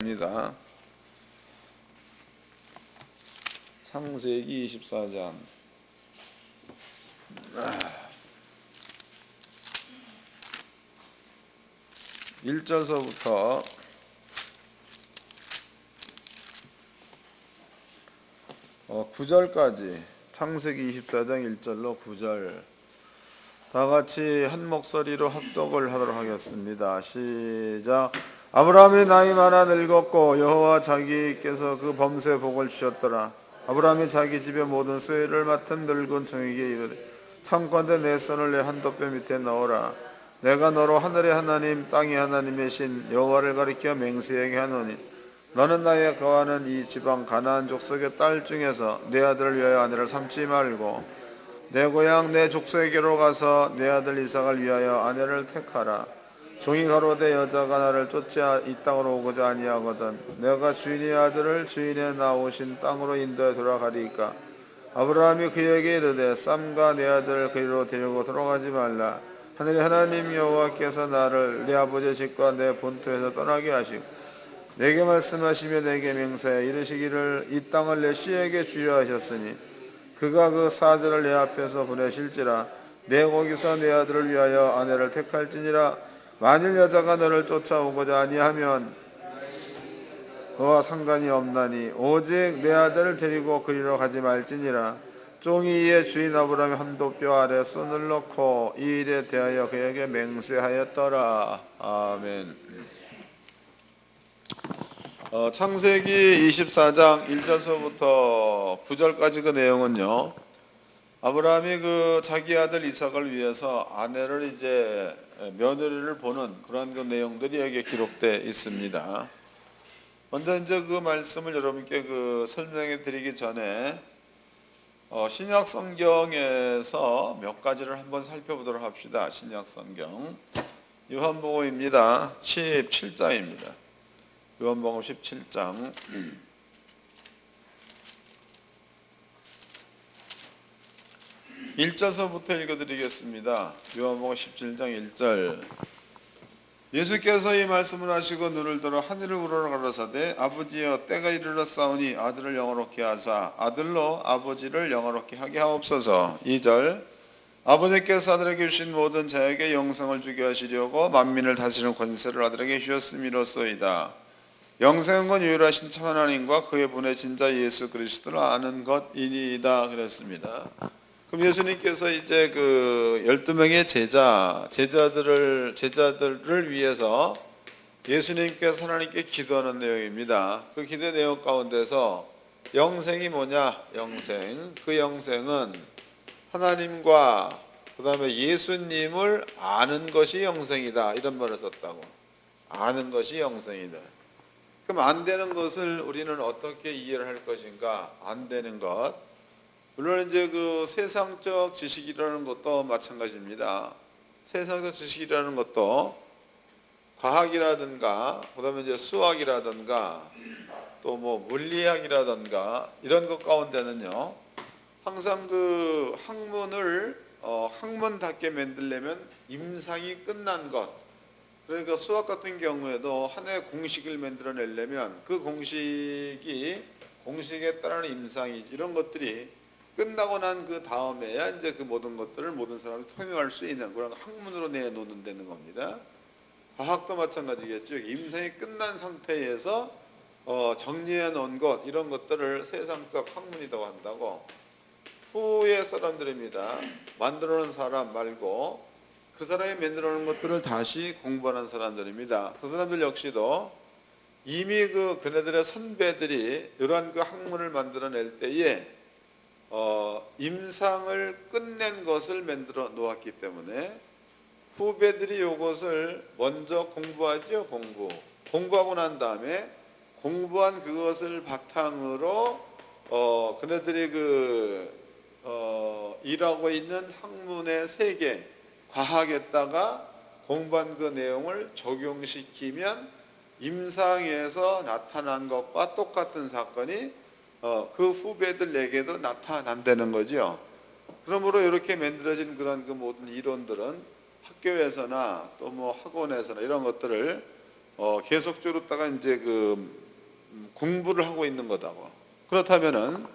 입니다. 창세기 24장 1절서부터 9절까지 창세기 24장 1절로 9절 다 같이 한 목소리로 합독을 하도록 하겠습니다. 시작. 아브라함이 나이 많아 늙었고 여호와 자기께서 그 범사에 복을 주셨더라. 아브라함이 자기 집의 모든 수혜를 맡은 늙은 종에게 이르되 청컨대 내 손을 내 한돛뼈 밑에 넣어라. 내가 너로 하늘의 하나님 땅의 하나님이신 여호와를 가리켜 맹세하게 하노니 너는 나의 거하는 이 지방 가나안 족속의 딸 중에서 내 아들을 위하여 아내를 삼지 말고 내 고향 내 족속에게로 가서 내 아들 이삭을 위하여 아내를 택하라. 종이 가로되 여자가 나를 쫓아 이 땅으로 오고자 아니하거든 내가 주인의 아들을 주인의 나오신 땅으로 인도해 돌아가리까. 아브라함이 그에게 이르되 쌈과 내 아들을 그리로 데리고 돌아가지 말라. 하늘의 하나님 여호와께서 나를 내 아버지의 집과 내 본토에서 떠나게 하시고 내게 말씀하시며 내게 맹세하여 이르시기를 이 땅을 내 씨에게 주려 하셨으니 그가 그 사자를 내 앞에서 보내실지라. 내 거기서 내 아들을 위하여 아내를 택할지니라. 만일 여자가 너를 쫓아오고자 아니하면 너와 상관이 없나니 오직 내 아들을 데리고 그리로 가지 말지니라. 종이 이에 주인 아브라함의 한돛뼈 아래 손을 넣고 이 일에 대하여 그에게 맹세하였더라. 아멘. 창세기 24장 1절서부터 9절까지 그 내용은요, 아브라함이 그 자기 아들 이삭을 위해서 아내를 이제 며느리를 보는 그런 그 내용들이 여기에 기록되어 있습니다. 먼저 이제 그 말씀을 여러분께 그 설명해 드리기 전에 신약 성경에서 몇 가지를 한번 살펴보도록 합시다. 신약 성경 요한복음입니다. 17장입니다. 요한복음 17장 1절서부터 읽어드리겠습니다. 요한복음 17장 1절. 예수께서 이 말씀을 하시고 눈을 들어 하늘을 우러러 가라사대 아버지여 때가 이르렀사오니 아들을 영화롭게 하사 아들로 아버지를 영화롭게 하게 하옵소서. 2절. 아버지께서 아들에게 주신 모든 자에게 영생을 주게 하시려고 만민을 다스리는 권세를 아들에게 주셨음이로소이다. 영생은 건 유일하신 참 하나님과 그의 보내신 자 예수 그리스도를 아는 것이니이다 그랬습니다. 그럼 예수님께서 이제 그 12명의 제자들을 위해서 예수님께서 하나님께 기도하는 내용입니다. 그 기도 내용 가운데서 영생이 뭐냐? 영생. 그 영생은 하나님과 그 다음에 예수님을 아는 것이 영생이다. 이런 말을 썼다고. 아는 것이 영생이다. 그럼 안 되는 것을 우리는 어떻게 이해를 할 것인가? 안 되는 것. 물론 이제 그 세상적 지식이라는 것도 마찬가지입니다. 세상적 지식이라는 것도 과학이라든가, 그다음에 이제 수학이라든가, 또 뭐 물리학이라든가 이런 것 가운데는요, 항상 그 학문을 학문답게 만들려면 임상이 끝난 것. 그러니까 수학 같은 경우에도 하나의 공식을 만들어내려면 그 공식에 따르는 임상이 이런 것들이 끝나고 난 그 다음에야 이제 그 모든 것들을 모든 사람이 통용할 수 있는 그런 학문으로 내놓는 되는 겁니다. 과학도 마찬가지겠죠. 임상이 끝난 상태에서 정리해 놓은 것 이런 것들을 세상적 학문이라고 한다고. 후의 사람들입니다. 만들어 놓은 사람 말고 그 사람이 만들어 놓은 것들을 다시 공부하는 사람들입니다. 그 사람들 역시도 이미 그네들의 선배들이 이러한 그 학문을 만들어낼 때에 임상을 끝낸 것을 만들어 놓았기 때문에 후배들이 이것을 먼저 공부하죠. 공부하고 난 다음에 공부한 그것을 바탕으로 그네들이 일하고 있는 학문의 세계 과학에다가 공부한 그 내용을 적용시키면 임상에서 나타난 것과 똑같은 사건이 그 후배들에게도 나타난다는 거죠. 그러므로 이렇게 만들어진 그런 그 모든 이론들은 학교에서나 또 뭐 학원에서나 이런 것들을 계속적으로 이제 공부를 하고 있는 거다고. 그렇다면은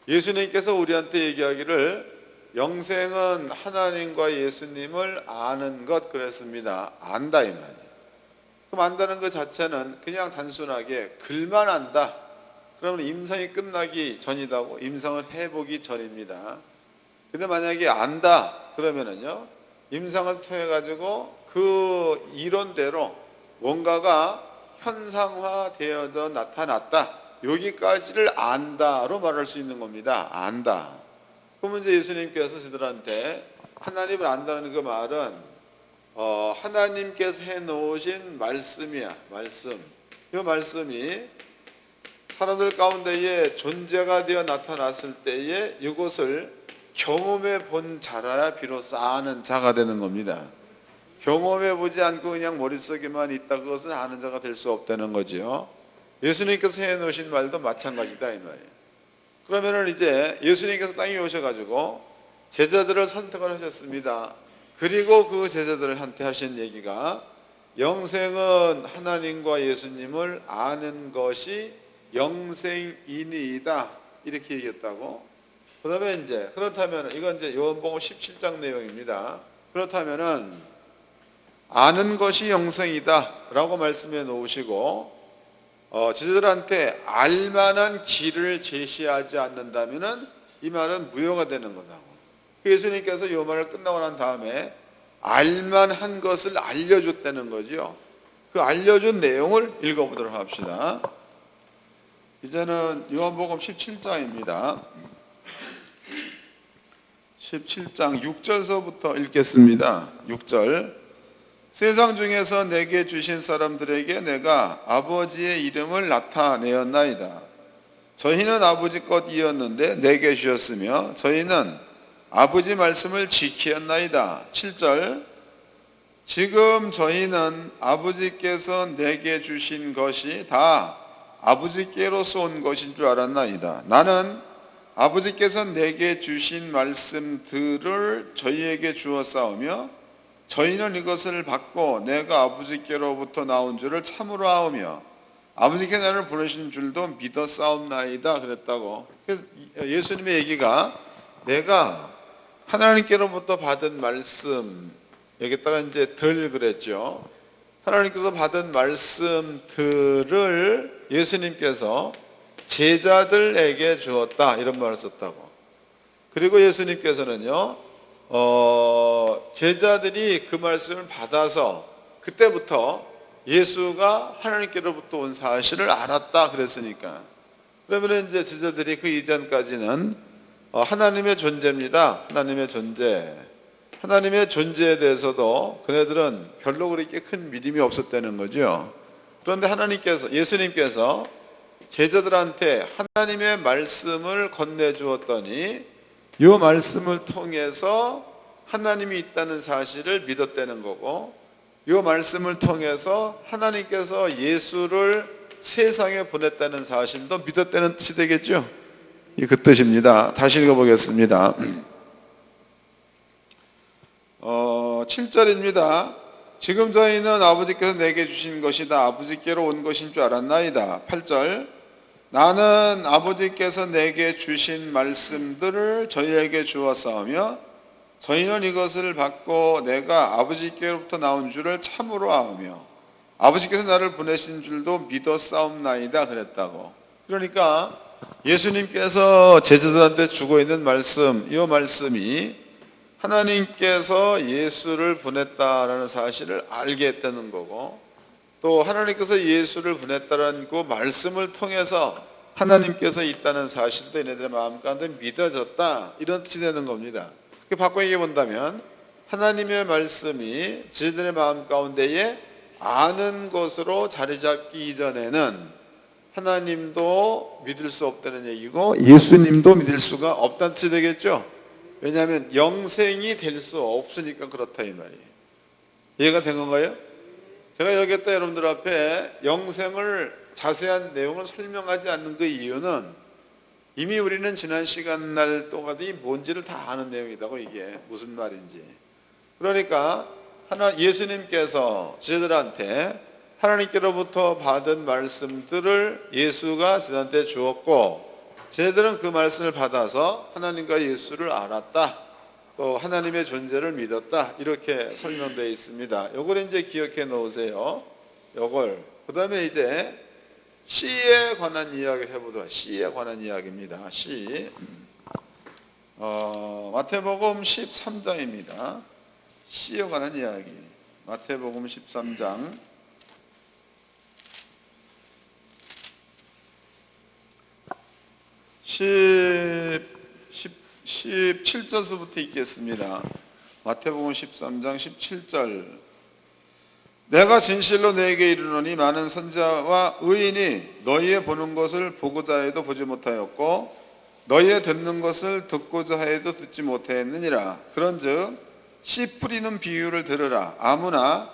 예수님께서 우리한테 얘기하기를 영생은 하나님과 예수님을 아는 것 그랬습니다. 안다 이 말이에요. 그럼 안다는 것 자체는 그냥 단순하게 글만 안다. 그러면 임상이 끝나기 전이다고. 임상을 해보기 전입니다. 근데 만약에 안다 그러면은요, 임상을 통해 가지고 그 이론대로 뭔가가 현상화되어져 나타났다, 여기까지를 안다로 말할 수 있는 겁니다. 안다. 그러면 이제 예수님께서 저들한테 하나님을 안다는 그 말은 하나님께서 해놓으신 말씀이야. 말씀. 이 말씀이 사람들 가운데에 존재가 되어 나타났을 때에 이것을 경험해 본 자라야 비로소 아는 자가 되는 겁니다. 경험해 보지 않고 그냥 머릿속에만 있다 그것은 아는 자가 될 수 없다는 거죠. 예수님께서 해놓으신 말도 마찬가지다 이 말이에요. 그러면은 이제 예수님께서 땅에 오셔가지고 제자들을 선택을 하셨습니다. 그리고 그 제자들한테 하신 얘기가 영생은 하나님과 예수님을 아는 것이 영생이니이다 이렇게 얘기했다고. 그 다음에 이제 그렇다면 이건 이제 요한복음 17장 내용입니다. 그렇다면은 아는 것이 영생이다 라고 말씀해 놓으시고 제자들한테 알만한 길을 제시하지 않는다면은 이 말은 무효가 되는 거다고. 예수님께서 이 말을 끝나고 난 다음에 알만한 것을 알려줬다는 거죠. 그 알려준 내용을 읽어보도록 합시다. 이제는 요한복음 17장입니다. 17장 6절서부터 읽겠습니다. 6절. 세상 중에서 내게 주신 사람들에게 내가 아버지의 이름을 나타내었나이다. 저희는 아버지 것이었는데 내게 주셨으며 저희는 아버지 말씀을 지키었나이다. 7절. 지금 저희는 아버지께서 내게 주신 것이 다 아버지께로서 온 것인 줄 알았나이다. 나는 아버지께서 내게 주신 말씀들을 저희에게 주었사오며 저희는 이것을 받고 내가 아버지께로부터 나온 줄을 참으로 아오며 아버지께 나를 보내신 줄도 믿었사옵나이다 그랬다고. 그래서 예수님의 얘기가 내가 하나님께로부터 받은 말씀, 여기다가 이제 들 그랬죠. 하나님께서 받은 말씀들을 예수님께서 제자들에게 주었다 이런 말을 썼다고. 그리고 예수님께서는요 제자들이 그 말씀을 받아서 그때부터 예수가 하나님께로부터 온 사실을 알았다 그랬으니까. 그러면 이제 제자들이 그 이전까지는 하나님의 존재입니다. 하나님의 존재. 하나님의 존재에 대해서도 그네들은 별로 그렇게 큰 믿음이 없었다는 거죠. 그런데 예수님께서 제자들한테 하나님의 말씀을 건네주었더니 이 말씀을 통해서 하나님이 있다는 사실을 믿었다는 거고, 이 말씀을 통해서 하나님께서 예수를 세상에 보냈다는 사실도 믿었다는 뜻이 되겠죠. 그 뜻입니다. 다시 읽어보겠습니다. 7절입니다. 지금 저희는 아버지께서 내게 주신 것이 다 아버지께로 온 것인 줄 알았나이다. 8절. 나는 아버지께서 내게 주신 말씀들을 저희에게 주었사오며 저희는 이것을 받고 내가 아버지께로부터 나온 줄을 참으로 아오며 아버지께서 나를 보내신 줄도 믿었사옵나이다 그랬다고. 그러니까 예수님께서 제자들한테 주고 있는 말씀, 이 말씀이 하나님께서 예수를 보냈다라는 사실을 알게 했다는 거고, 또 하나님께서 예수를 보냈다는 그 말씀을 통해서 하나님께서 있다는 사실도 얘네들의 마음 가운데 믿어졌다 이런 뜻이 되는 겁니다. 바꿔 얘기해 본다면 하나님의 말씀이 제자들의 마음 가운데에 아는 것으로 자리 잡기 이전에는 하나님도 믿을 수 없다는 얘기고 예수님도 믿을 수가 없다는 뜻이 되겠죠. 왜냐하면 영생이 될 수 없으니까 그렇다 이 말이에요. 이해가 된 건가요? 제가 여기다 여러분들 앞에 영생을 자세한 내용을 설명하지 않는 그 이유는 이미 우리는 지난 시간 날 동안이 뭔지를 다 아는 내용이다고. 이게 무슨 말인지. 그러니까 예수님께서 제자들한테 하나님께로부터 받은 말씀들을 예수가 저희한테 주었고, 저희들은 그 말씀을 받아서 하나님과 예수를 알았다, 또 하나님의 존재를 믿었다, 이렇게 설명되어 있습니다. 요걸 이제 기억해 놓으세요. 요걸. 그 다음에 이제 씨에 관한 이야기 해보도록. 씨에 관한 이야기입니다. 씨. 마태복음 13장입니다. 씨에 관한 이야기. 마태복음 13장 17절부터 읽겠습니다. 마태복음 13장 17절. 내가 진실로 너에게 이르노니 많은 선지자와 의인이 너희의 보는 것을 보고자 해도 보지 못하였고 너희의 듣는 것을 듣고자 해도 듣지 못하였느니라. 그런즉 씨 뿌리는 비유를 들으라. 아무나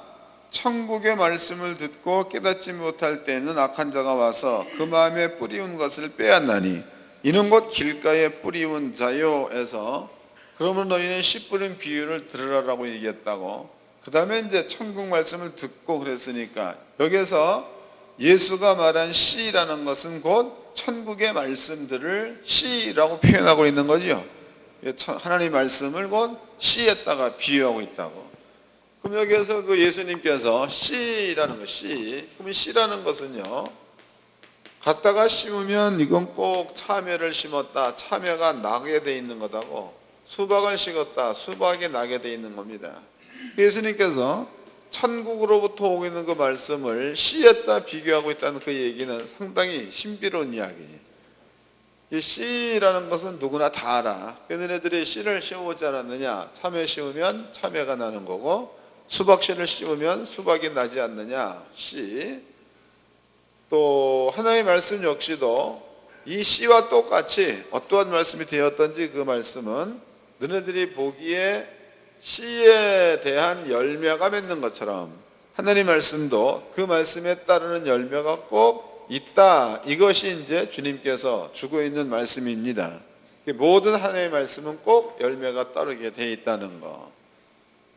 천국의 말씀을 듣고 깨닫지 못할 때에는 악한 자가 와서 그 마음에 뿌리운 것을 빼앗나니 이는 곧 길가에 뿌리운 자요 에서 그러므로 너희는 씨 뿌린 비유를 들으라라고 얘기했다고. 그 다음에 이제 천국 말씀을 듣고 그랬으니까 여기서 예수가 말한 씨라는 것은 곧 천국의 말씀들을 씨라고 표현하고 있는 거죠. 하나님의 말씀을 곧 씨에다가 비유하고 있다고. 그럼 여기에서 그 예수님께서 씨라는 거, 씨. 그럼 씨라는 것은요, 갖다가 심으면 이건 꼭 참외를 심었다, 참외가 나게 돼 있는 거다고. 수박을 심었다, 수박이 나게 돼 있는 겁니다. 예수님께서 천국으로부터 오고 있는 그 말씀을 씨에다 비교하고 있다는 그 얘기는 상당히 신비로운 이야기예요. 이 씨라는 것은 누구나 다 알아. 너네들이 씨를 심어보지 않았느냐? 참외 심으면 참외가 나는 거고, 수박 씨를 심으면 수박이 나지 않느냐? 씨. 또 하나님의 말씀 역시도 이 씨와 똑같이 어떠한 말씀이 되었던지 그 말씀은 너네들이 보기에 씨에 대한 열매가 맺는 것처럼 하나님 말씀도 그 말씀에 따르는 열매가 꼭 있다. 이것이 이제 주님께서 주고 있는 말씀입니다. 모든 하나님의 말씀은 꼭 열매가 따르게 되어 있다는 거.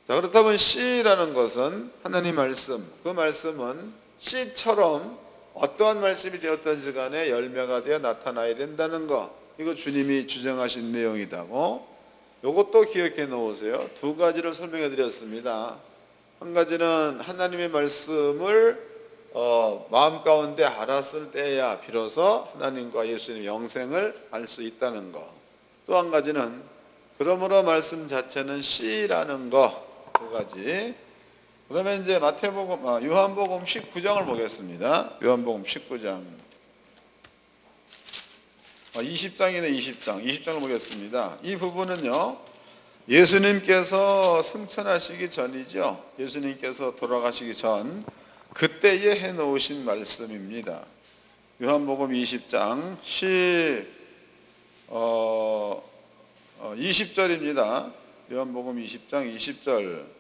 자, 그렇다면 씨라는 것은 하나님 말씀, 그 말씀은 씨처럼 어떠한 말씀이 되었든지 간에 열매가 되어 나타나야 된다는 거. 이거 주님이 주장하신 내용이다고. 이것도 기억해 놓으세요. 두 가지를 설명해 드렸습니다. 한 가지는 하나님의 말씀을 마음 가운데 알았을 때야 비로소 하나님과 예수님의 영생을 알 수 있다는 거. 또 한 가지는 그러므로 말씀 자체는 씨라는 거. 두 가지. 그 다음에 이제 요한복음 19장을 보겠습니다. 요한복음 19장. 20장이네, 20장. 20장을 보겠습니다. 이 부분은요, 예수님께서 승천하시기 전이죠. 예수님께서 돌아가시기 전, 그때에 해놓으신 말씀입니다. 요한복음 20장 20절입니다. 요한복음 20장 20절.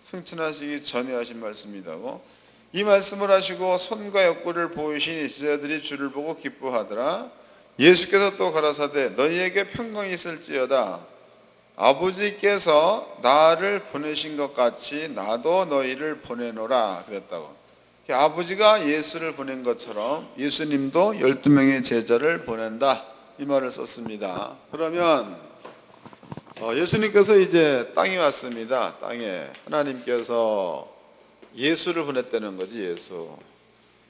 승천하시기 전에 하신 말씀이라고. 이 말씀을 하시고 손과 옆구리를 보이시니 제자들이 주를 보고 기뻐하더라. 예수께서 또 가라사대 너희에게 평강이 있을지어다. 아버지께서 나를 보내신 것 같이 나도 너희를 보내노라 그랬다고. 아버지가 예수를 보낸 것처럼 예수님도 12명의 제자를 보낸다, 이 말을 썼습니다. 그러면 예수님께서 이제 땅에 왔습니다. 땅에 하나님께서 예수를 보냈다는 거지. 예수.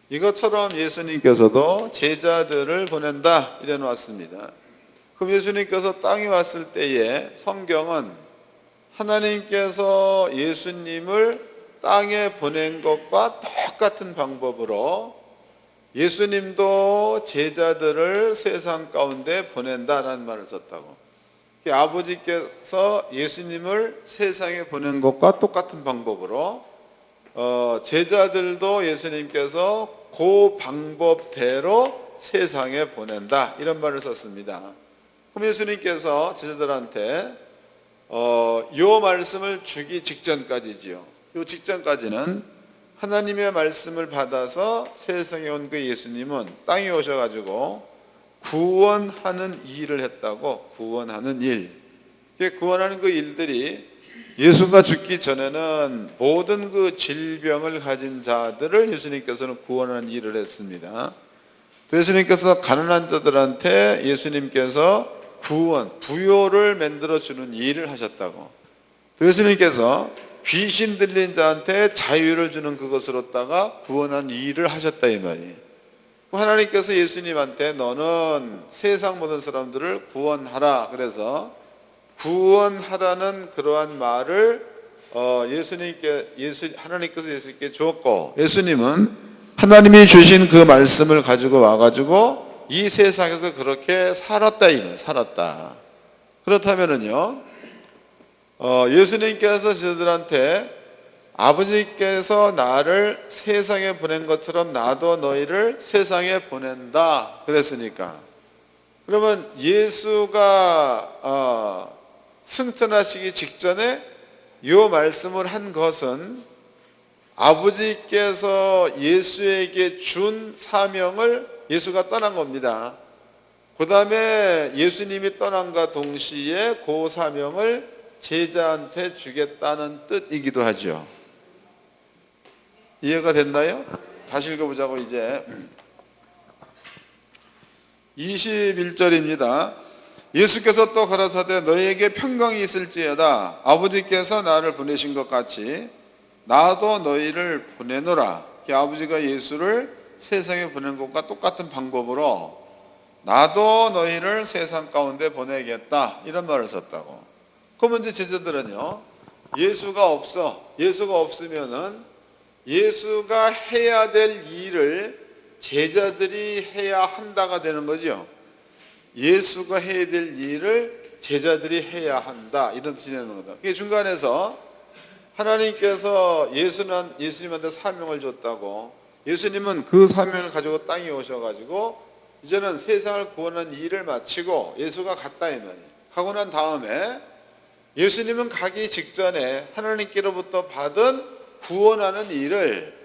이것처럼 예수님께서도 제자들을 보낸다, 이래 놓았습니다. 그럼 예수님께서 땅에 왔을 때에 성경은 하나님께서 예수님을 땅에 보낸 것과 똑같은 방법으로 예수님도 제자들을 세상 가운데 보낸다라는 말을 썼다고. 아버지께서 예수님을 세상에 보낸 것과 똑같은 방법으로 제자들도 예수님께서 그 방법대로 세상에 보낸다, 이런 말을 썼습니다. 그럼 예수님께서 제자들한테 요 말씀을 주기 직전까지지요. 요 직전까지는 하나님의 말씀을 받아서 세상에 온 그 예수님은 땅에 오셔가지고 구원하는 일을 했다고. 구원하는 일. 구원하는 그 일들이 예수가 죽기 전에는 모든 그 질병을 가진 자들을 예수님께서는 구원하는 일을 했습니다. 예수님께서 가난한 자들한테 예수님께서 구원, 부요를 만들어 주는 일을 하셨다고. 예수님께서 귀신 들린 자한테 자유를 주는 그것으로다가 구원하는 일을 하셨다 이 말이에요. 하나님께서 예수님한테 너는 세상 모든 사람들을 구원하라. 그래서 구원하라는 그러한 말을 하나님께서 예수님께 주었고, 예수님은 하나님이 주신 그 말씀을 가지고 와가지고 이 세상에서 그렇게 살았다 이는 살았다. 그렇다면은요, 예수님께서 저들한테 아버지께서 나를 세상에 보낸 것처럼 나도 너희를 세상에 보낸다 그랬으니까, 그러면 예수가 승천하시기 직전에 이 말씀을 한 것은 아버지께서 예수에게 준 사명을 예수가 떠난 겁니다. 그 다음에 예수님이 떠난과 동시에 그 사명을 제자한테 주겠다는 뜻이기도 하죠. 이해가 됐나요? 다시 읽어보자고. 이제 21절입니다. 예수께서 또 가라사대 너희에게 평강이 있을지어다. 아버지께서 나를 보내신 것 같이 나도 너희를 보내노라. 아버지가 예수를 세상에 보낸 것과 똑같은 방법으로 나도 너희를 세상 가운데 보내겠다 이런 말을 썼다고. 그러면 이제 제자들은요, 예수가 없으면은 예수가 해야 될 일을 제자들이 해야 한다가 되는 거죠. 예수가 해야 될 일을 제자들이 해야 한다 이런 뜻이 되는 거다. 그게 중간에서 하나님께서 예수님한테 사명을 줬다고, 예수님은 그 사명을 가지고 땅에 오셔가지고 이제는 세상을 구원하는 일을 마치고 예수가 갔다 이 말이에요. 가고 난 다음에 예수님은 가기 직전에 하나님께로부터 받은 구원하는 일을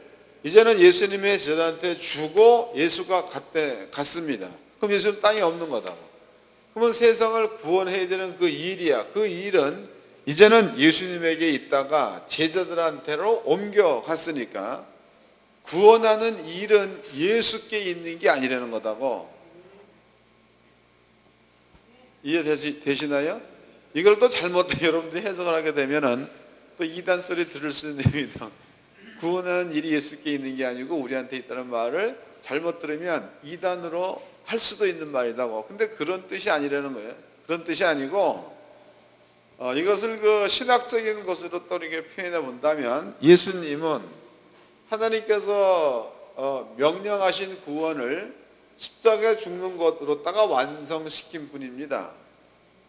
이제는 예수님의 제자한테 주고 예수가 갔습니다. 그럼 예수는 땅에 없는 거다. 그러면 세상을 구원해야 되는 그 일이야. 그 일은 이제는 예수님에게 있다가 제자들한테로 옮겨갔으니까 구원하는 일은 예수께 있는 게 아니라는 거다고. 이해되시나요? 이걸 또 잘못된 여러분들이 해석을 하게 되면은 또 이단 소리 들을 수 있는 겁니다. 구원하는 일이 예수께 있는 게 아니고 우리한테 있다는 말을 잘못 들으면 이단으로 할 수도 있는 말이다고. 근데 그런 뜻이 아니라는 거예요. 그런 뜻이 아니고 이것을 그 신학적인 것으로 또 이렇게 표현해 본다면 예수님은 하나님께서 명령하신 구원을 십자가에 죽는 것으로다가 완성시킨 분입니다.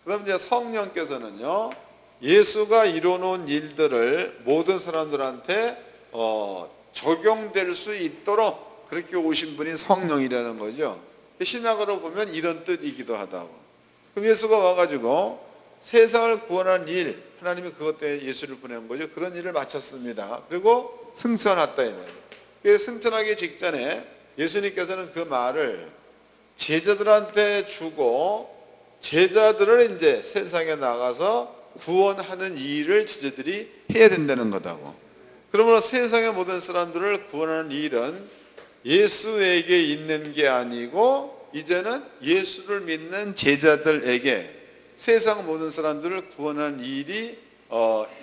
그럼 이제 성령께서는요, 예수가 이루어놓은 일들을 모든 사람들한테 적용될 수 있도록 그렇게 오신 분이 성령이라는 거죠. 신학으로 보면 이런 뜻이기도 하다고. 그럼 예수가 와가지고 세상을 구원하는 일, 하나님이 그것 때문에 예수를 보낸 거죠. 그런 일을 마쳤습니다. 그리고 승천했다 이 말이에요. 승천하기 직전에 예수님께서는 그 말을 제자들한테 주고 제자들을 이제 세상에 나가서 구원하는 일을 제자들이 해야 된다는 거다고. 그러므로 세상의 모든 사람들을 구원하는 일은 예수에게 있는 게 아니고 이제는 예수를 믿는 제자들에게 세상 모든 사람들을 구원하는 일이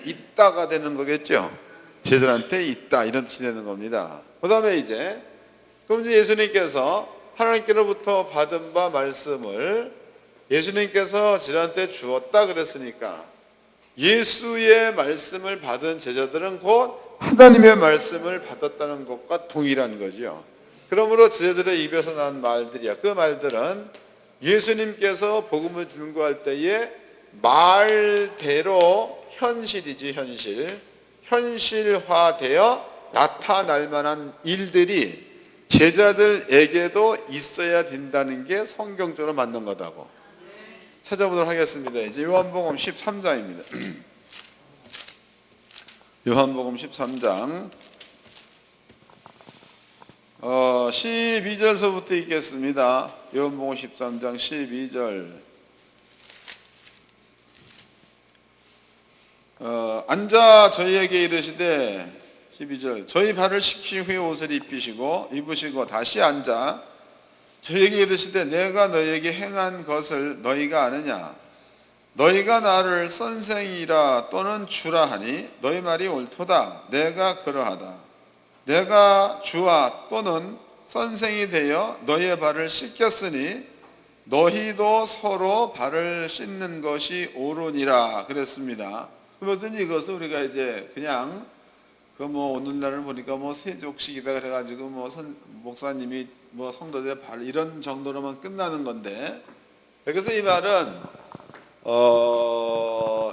있다가 되는 거겠죠. 제자들한테 있다 이런 뜻이 되는 겁니다. 그 다음에 그럼 이제 예수님께서 하나님께로부터 받은 바 말씀을 예수님께서 제자한테 주었다 그랬으니까 예수의 말씀을 받은 제자들은 곧 하나님의 말씀을 받았다는 것과 동일한 거죠. 그러므로 제자들의 입에서 난 말들이야. 그 말들은 예수님께서 복음을 증거할 때에 말대로 현실이지, 현실화되어 나타날 만한 일들이 제자들에게도 있어야 된다는 게 성경적으로 맞는 거다고. 찾아보도록 하겠습니다. 이제 요한복음 13장입니다. 요한복음 13장 12절서부터 읽겠습니다. 요한복음 13장 12절. 앉아 저희에게 이르시되 12절 저희 발을 씻긴 후에 옷을 입으시고 다시 앉아 저희에게 이르시되 내가 너희에게 행한 것을 너희가 아느냐 너희가 나를 선생이라 또는 주라 하니 너희 말이 옳도다. 내가 그러하다. 내가 주와 또는 선생이 되어 너희의 발을 씻겼으니 너희도 서로 발을 씻는 것이 옳으니라 그랬습니다. 그것은 이것을 우리가 이제 그냥 오늘날은 보니까 세족식이다 그래가지고 목사님이 성도들 발 이런 정도로만 끝나는 건데, 그래서 이 말은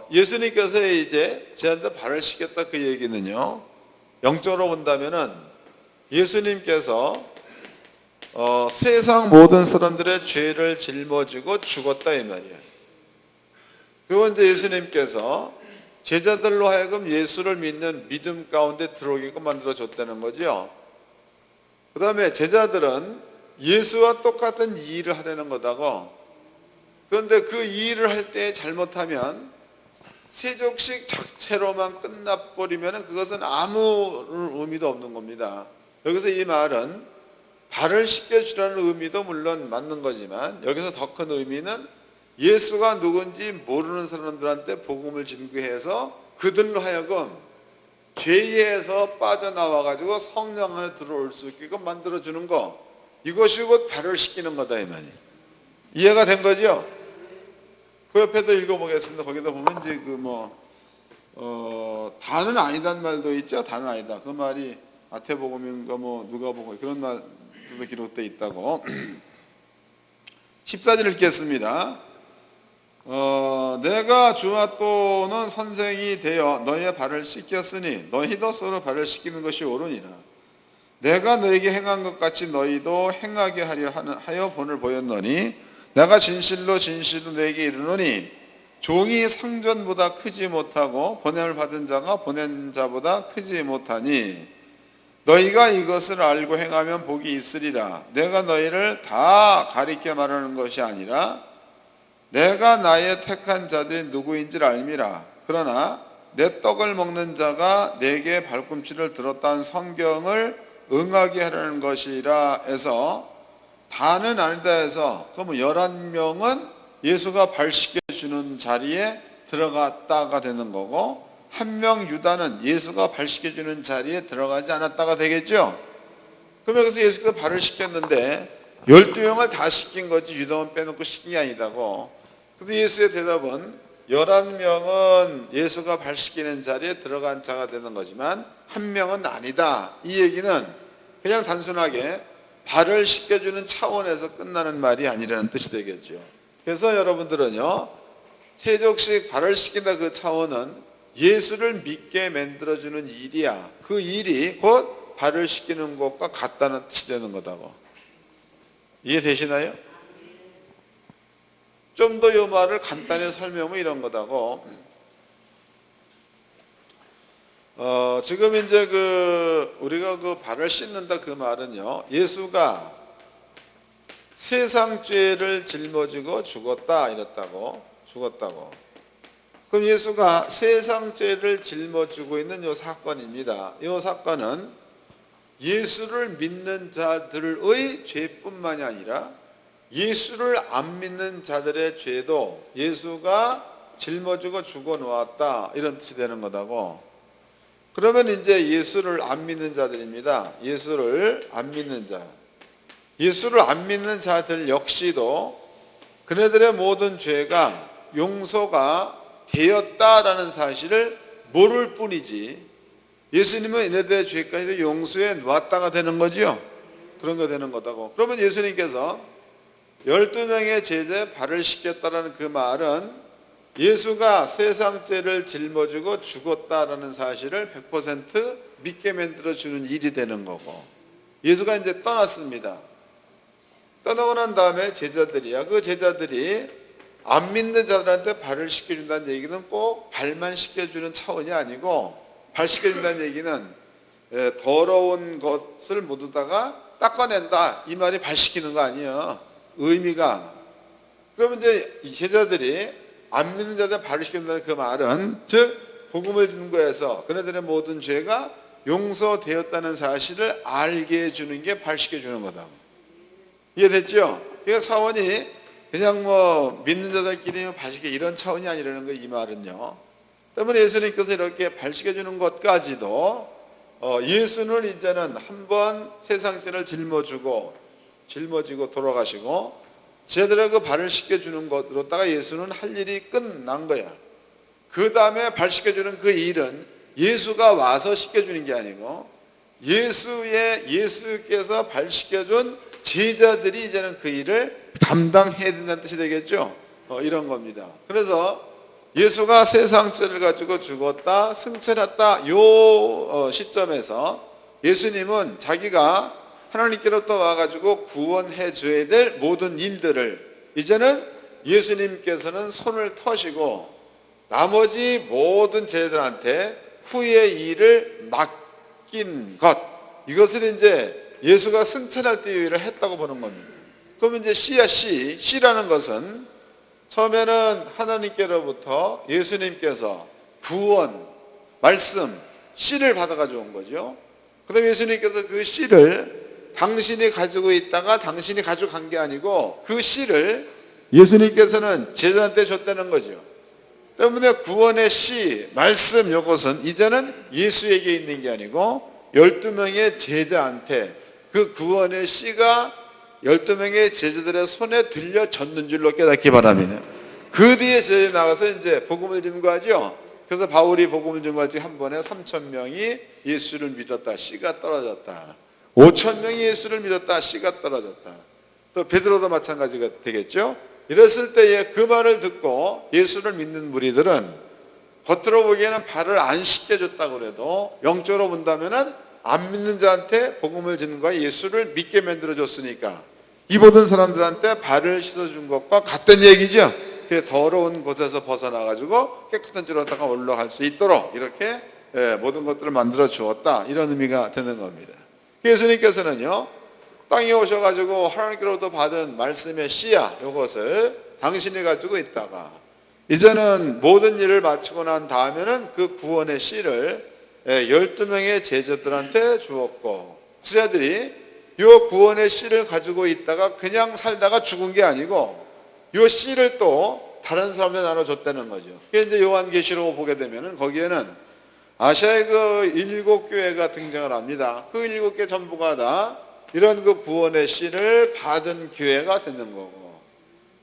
예수님께서 이제 저한테 발을 씻겼다 그 얘기는요, 영적으로 본다면은 예수님께서 세상 모든 사람들의 죄를 짊어지고 죽었다 이 말이에요. 그리고 이제 예수님께서 제자들로 하여금 예수를 믿는 믿음 가운데 들어오게끔 만들어줬다는 거죠. 그 다음에 제자들은 예수와 똑같은 이 일을 하려는 거다고. 그런데 그 이 일을 할 때 잘못하면 세족식 자체로만 끝나버리면 그것은 아무 의미도 없는 겁니다. 여기서 이 말은 발을 씻겨주라는 의미도 물론 맞는 거지만 여기서 더 큰 의미는 예수가 누군지 모르는 사람들한테 복음을 전개해서 그들로 하여금 죄에서 빠져나와가지고 성령 안에 들어올 수 있게끔 만들어주는 거, 이것이 곧 발을 씻기는 거다 이 말이에요. 이해가 된 거죠? 그 옆에도 읽어보겠습니다. 거기다 보면 이제 다는 아니다는 말도 있죠. 다는 아니다. 그 말이 마태복음인가 누가복음 그런 말도 기록되어 있다고. 14절 읽겠습니다. 내가 주와 또는 선생이 되어 너희의 발을 씻겼으니 너희도 서로 발을 씻기는 것이 옳으니라. 내가 너희에게 행한 것 같이 너희도 행하게 하여 본을 보였노니 내가 진실로 너희에게 이르노니 종이 상전보다 크지 못하고 보냄을 받은 자가 보낸 자보다 크지 못하니 너희가 이것을 알고 행하면 복이 있으리라. 내가 너희를 다 가리켜 말하는 것이 아니라 내가 나의 택한 자들이 누구인지를 알미라. 그러나 내 떡을 먹는 자가 내게 발꿈치를 들었다는 성경을 응하게 하려는 것이라 해서 다는 아니다 해서 그럼 11명은 예수가 발 씻겨주는 자리에 들어갔다가 되는 거고, 한 명 유다는 예수가 발 씻겨주는 자리에 들어가지 않았다가 되겠죠. 그럼 여기서 예수께서 발을 씻겼는데 12명을 다 씻긴 거지 유다만 빼놓고 씻긴 게 아니다고. 근데 예수의 대답은 11명은 예수가 발 씻기는 자리에 들어간 자가 되는 거지만 한 명은 아니다. 이 얘기는 그냥 단순하게 발을 씻겨주는 차원에서 끝나는 말이 아니라는 뜻이 되겠죠. 그래서 여러분들은요, 세족식 발을 씻긴다 그 차원은 예수를 믿게 만들어주는 일이야. 그 일이 곧 발을 씻기는 것과 같다는 뜻이 되는 거다고. 이해되시나요? 좀 더 이 말을 간단히 설명하면 이런 거다고. 지금 이제 우리가 발을 씻는다 그 말은요, 예수가 세상 죄를 짊어지고 죽었다 이랬다고. 죽었다고. 그럼 예수가 세상 죄를 짊어지고 있는 이 사건입니다. 이 사건은 예수를 믿는 자들의 죄뿐만이 아니라 예수를 안 믿는 자들의 죄도 예수가 짊어지고 죽어 놓았다 이런 뜻이 되는 거다고. 그러면 이제 예수를 안 믿는 자들입니다. 예수를 안 믿는 자. 예수를 안 믿는 자들 역시도 그네들의 모든 죄가 용서가 되었다라는 사실을 모를 뿐이지 예수님은 이네들의 죄까지도 용서해 놓았다가 되는 거지요. 그런 거 되는 거다고. 그러면 예수님께서 12명의 제자의 발을 씻겼다라는 그 말은 예수가 세상 죄를 짊어지고 죽었다라는 사실을 100% 믿게 만들어주는 일이 되는 거고, 예수가 이제 떠났습니다. 떠나고 난 다음에 제자들이야. 그 제자들이 안 믿는 자들한테 발을 씻겨준다는 얘기는 꼭 발만 씻겨주는 차원이 아니고, 발 씻겨준다는 얘기는 더러운 것을 모두 다가 닦아낸다 이 말이 발 씻기는 거 아니에요. 의미가. 그러면 이제 이 제자들이 안 믿는 자들 발을 씻겨준다는 그 말은 즉 복음을 증거해서 그네들의 모든 죄가 용서되었다는 사실을 알게 해주는 게 발식해주는 거다. 이해됐죠? 그러니까 차원이 그냥 뭐 믿는 자들끼리 발식해 이런 차원이 아니라는 거예요. 이 말은요. 때문에 예수님께서 이렇게 발식해주는 것까지도 예수는 이제는 한번 세상죄를 짊어지고 돌아가시고 제들의 그 발을 씻겨주는 것으로다가 예수는 할 일이 끝난 거야. 그 다음에 발 씻겨주는 그 일은 예수가 와서 씻겨주는 게 아니고 예수께서 발 씻겨준 제자들이 이제는 그 일을 담당해야 된다는 뜻이 되겠죠. 이런 겁니다. 그래서 예수가 세상 죄를 가지고 죽었다 승천했다 요 시점에서 예수님은 자기가 하나님께로부터 와가지고 구원해 줘야 될 모든 일들을 이제는 예수님께서는 손을 터시고 나머지 모든 제자들한테 후의 일을 맡긴 것, 이것을 이제 예수가 승천할 때 일을 했다고 보는 겁니다. 그러면 이제 씨라는 것은 처음에는 하나님께로부터 예수님께서 구원, 말씀, 씨를 받아가지고 온 거죠. 그 다음에 예수님께서 그 씨를 당신이 가지고 있다가 당신이 가져간 게 아니고 그 씨를 예수님께서는 제자한테 줬다는 거죠. 때문에 구원의 씨, 말씀 이것은 이제는 예수에게 있는 게 아니고 12명의 제자한테 그 구원의 씨가 12명의 제자들의 손에 들려졌는 줄로 깨닫기 바랍니다. 그 뒤에 제자 나가서 이제 복음을 증거하죠. 그래서 바울이 복음을 증거하지 한 번에 3,000명이 예수를 믿었다. 씨가 떨어졌다. 5,000명이 예수를 믿었다. 씨가 떨어졌다. 또 베드로도 마찬가지가 되겠죠. 이랬을 때에 그 말을 듣고 예수를 믿는 무리들은 겉으로 보기에는 발을 안 씻겨줬다고 그래도 영적으로 본다면은 안 믿는 자한테 복음을 증거해 예수를 믿게 만들어줬으니까 이 모든 사람들한테 발을 씻어준 것과 같은 얘기죠. 그 더러운 곳에서 벗어나가지고 깨끗한 지로다가 올라갈 수 있도록 이렇게 모든 것들을 만들어 주었다. 이런 의미가 되는 겁니다. 예수님께서는요, 땅에 오셔가지고 하나님께로부터 받은 말씀의 씨야, 이것을 당신이 가지고 있다가 이제는 모든 일을 마치고 난 다음에는 그 구원의 씨를 12명의 제자들한테 주었고, 제자들이 이 구원의 씨를 가지고 있다가 그냥 살다가 죽은 게 아니고 이 씨를 또 다른 사람들에 나눠줬다는 거죠. 이제 요한계시록 보게 되면은 거기에는 아시아의 그 7교회가 등장을 합니다. 그 7개 전부가 다 이런 그 구원의 씨를 받은 교회가 되는 거고,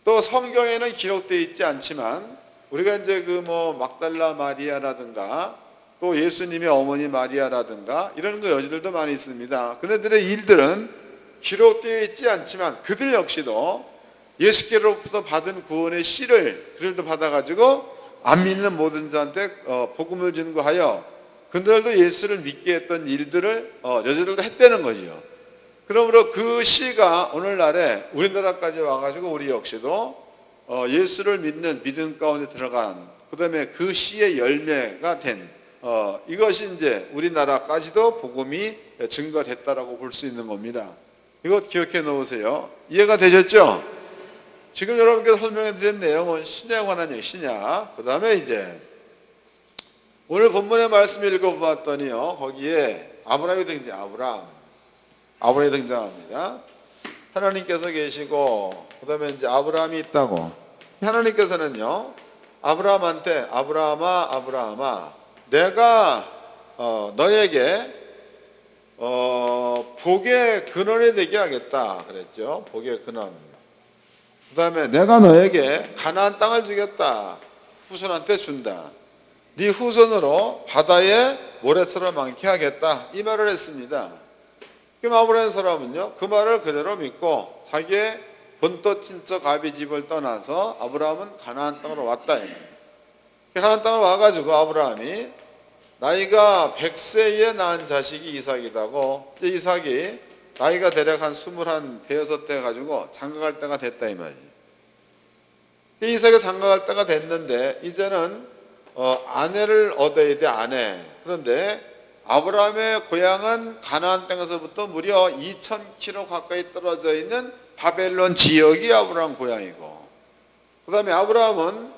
또 성경에는 기록되어 있지 않지만 우리가 이제 그 뭐 막달라 마리아라든가 또 예수님의 어머니 마리아라든가 이런 그 여자들도 많이 있습니다. 그네들의 일들은 기록되어 있지 않지만 그들 역시도 예수께로부터 받은 구원의 씨를 그들도 받아가지고 안 믿는 모든 자한테 복음을 증거하여 그들도 예수를 믿게 했던 일들을 여자들도 했다는 거죠. 그러므로 그 씨가 오늘날에 우리나라까지 와가지고 우리 역시도 예수를 믿는 믿음 가운데 들어간, 그 다음에 그 씨의 열매가 된 이것이 이제 우리나라까지도 복음이 증거됐다라고 볼 수 있는 겁니다. 이것 기억해 놓으세요. 이해가 되셨죠? 지금 여러분께서 설명해 드린 내용은 신약에 관한 얘기, 신약. 그 다음에 이제 오늘 본문의 말씀 읽어봤더니요, 거기에 아브라함이 등장합니다. 하나님께서 계시고 그 다음에 이제 아브라함이 있다고. 하나님께서는요, 아브라함한테 아브라함아 내가 너에게 복의 근원이 되게 하겠다 그랬죠. 복의 근원. 그 다음에 내가 너에게 가나안 땅을 주겠다. 후손한테 준다. 네 후손으로 바다에 모래처럼 많게 하겠다. 이 말을 했습니다. 그럼 아브라함 사람은요, 그 말을 그대로 믿고 자기의 본토 친척 아비 집을 떠나서 아브라함은 가나안 땅으로 왔다. 가나안 땅으로 와가지고 아브라함이 나이가 100세에 낳은 자식이 이삭이다고, 이제 이삭이 나이가 대략 한 21, 대여섯 대 가지고 장가갈 때가 됐다 이 말이지. 이삭이 장가갈 때가 됐는데 이제는 아내를 얻어야 돼, 아내. 그런데 아브라함의 고향은 가나안 땅에서부터 무려 2000km 가까이 떨어져 있는 바벨론 지역이 아브라함 고향이고, 그 다음에 아브라함은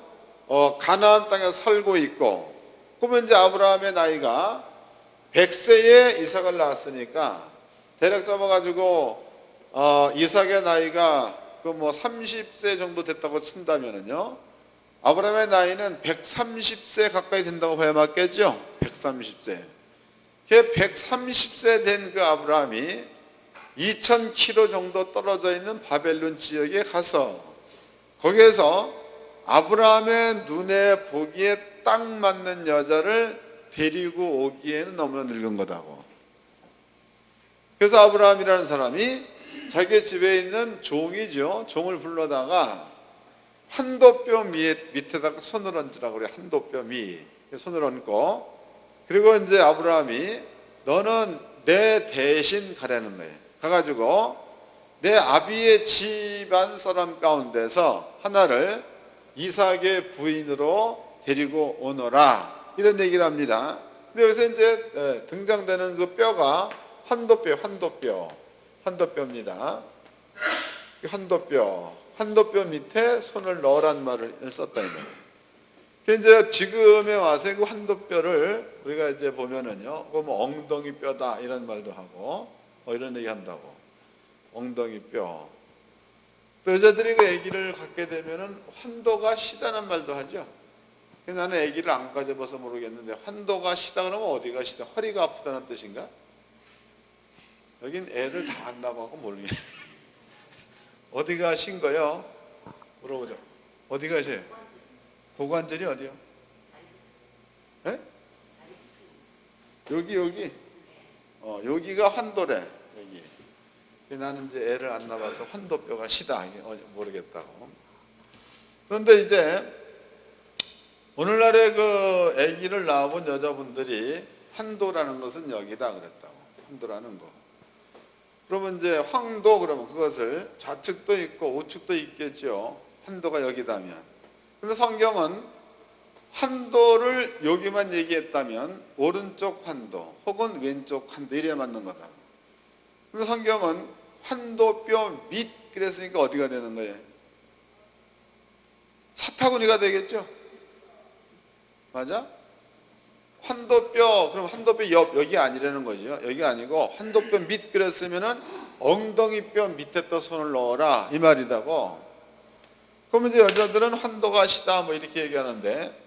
가나안 땅에 살고 있고, 그러면 이제 아브라함의 나이가 100세에 이삭을 낳았으니까 대략 잡아가지고 이삭의 나이가 그 뭐 30세 정도 됐다고 친다면은요, 아브라함의 나이는 130세 가까이 된다고 봐야 맞겠죠? 130세. 130세 된 그 아브라함이 2000km 정도 떨어져 있는 바벨론 지역에 가서 거기에서 아브라함의 눈에 보기에 딱 맞는 여자를 데리고 오기에는 너무나 늙은 거다고. 그래서 아브라함이라는 사람이 자기 집에 있는 종이죠. 종을 불러다가 한도뼈 밑에다가 손을 얹으라고 그래. 한도뼈 밑. 손을 얹고, 그리고 이제 아브라함이 너는 내 대신 가라는 거예요. 가가지고 내 아비의 집안 사람 가운데서 하나를 이삭의 부인으로 데리고 오너라, 이런 얘기를 합니다. 근데 여기서 이제 등장되는 그 뼈가 한도뼈입니다. 한도뼈 밑에 손을 넣으란 말을 썼다 이 말이에요. 이제 지금에 와서 그 한도뼈를 우리가 이제 보면은요, 그 뭐 엉덩이 뼈다 이런 말도 하고 이런 얘기 한다고. 엉덩이 뼈. 또 여자들이 그 아기를 갖게 되면은 환도가 시다는 말도 하죠. 나는 아기를 안 가져봐서 모르겠는데 환도가 시다 그러면 어디가 시다? 허리가 아프다는 뜻인가? 여긴 애를 다 안 낳아갖고 모르겠네. 어디가 신 거요? 물어보죠. 어디가 셔요? 고관절이 어디요? 네? 여기. 여기가 환도래. 여기. 나는 이제 애를 안 낳아서 환도뼈가 시다. 모르겠다고. 그런데 이제 오늘날의 그 아기를 낳아본 여자분들이 환도라는 것은 여기다 그랬다고. 환도라는 거. 그러면 이제 황도 그러면 그것을 좌측도 있고 우측도 있겠죠. 환도가 여기다면. 근데 성경은 환도를 여기만 얘기했다면 오른쪽 환도 혹은 왼쪽 환도 이래야 맞는 거다. 근데 성경은 환도뼈 밑 그랬으니까 어디가 되는 거예요? 사타구니가 되겠죠. 맞아? 환도뼈, 그럼 환도뼈 옆, 여기 아니라는 거죠. 여기 아니고 환도뼈 밑 그랬으면은 엉덩이뼈 밑에 또 손을 넣어라 이 말이다고. 그러면 이제 여자들은 환도가 시다 뭐 이렇게 얘기하는데,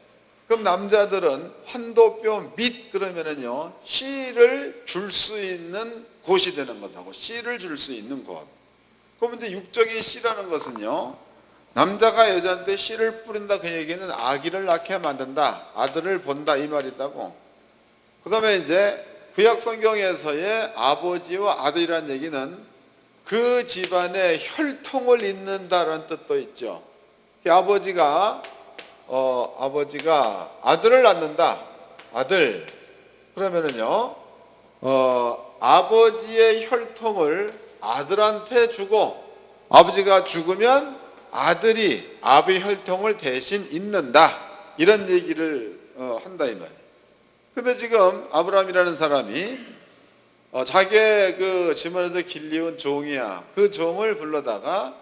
그럼 남자들은 환도뼈 밑 그러면은요, 씨를 줄 수 있는 곳이 되는 거다고. 씨를 줄 수 있는 곳. 그러면 이제 육적인 씨라는 것은요, 남자가 여자한테 씨를 뿌린다 그 얘기는 아기를 낳게 만든다, 아들을 본다 이 말이다고. 그 다음에 이제 구약 성경에서의 아버지와 아들이라는 얘기는 그 집안의 혈통을 잇는다라는 뜻도 있죠. 아버지가 아들을 낳는다, 아들. 그러면은요, 아버지의 혈통을 아들한테 주고 아버지가 죽으면 아들이 아버지의 혈통을 대신 잇는다, 이런 얘기를 한다 이 말이에요. 근데 지금 아브라함이라는 사람이 자기의 그 집안에서 길리운 종이야, 그 종을 불러다가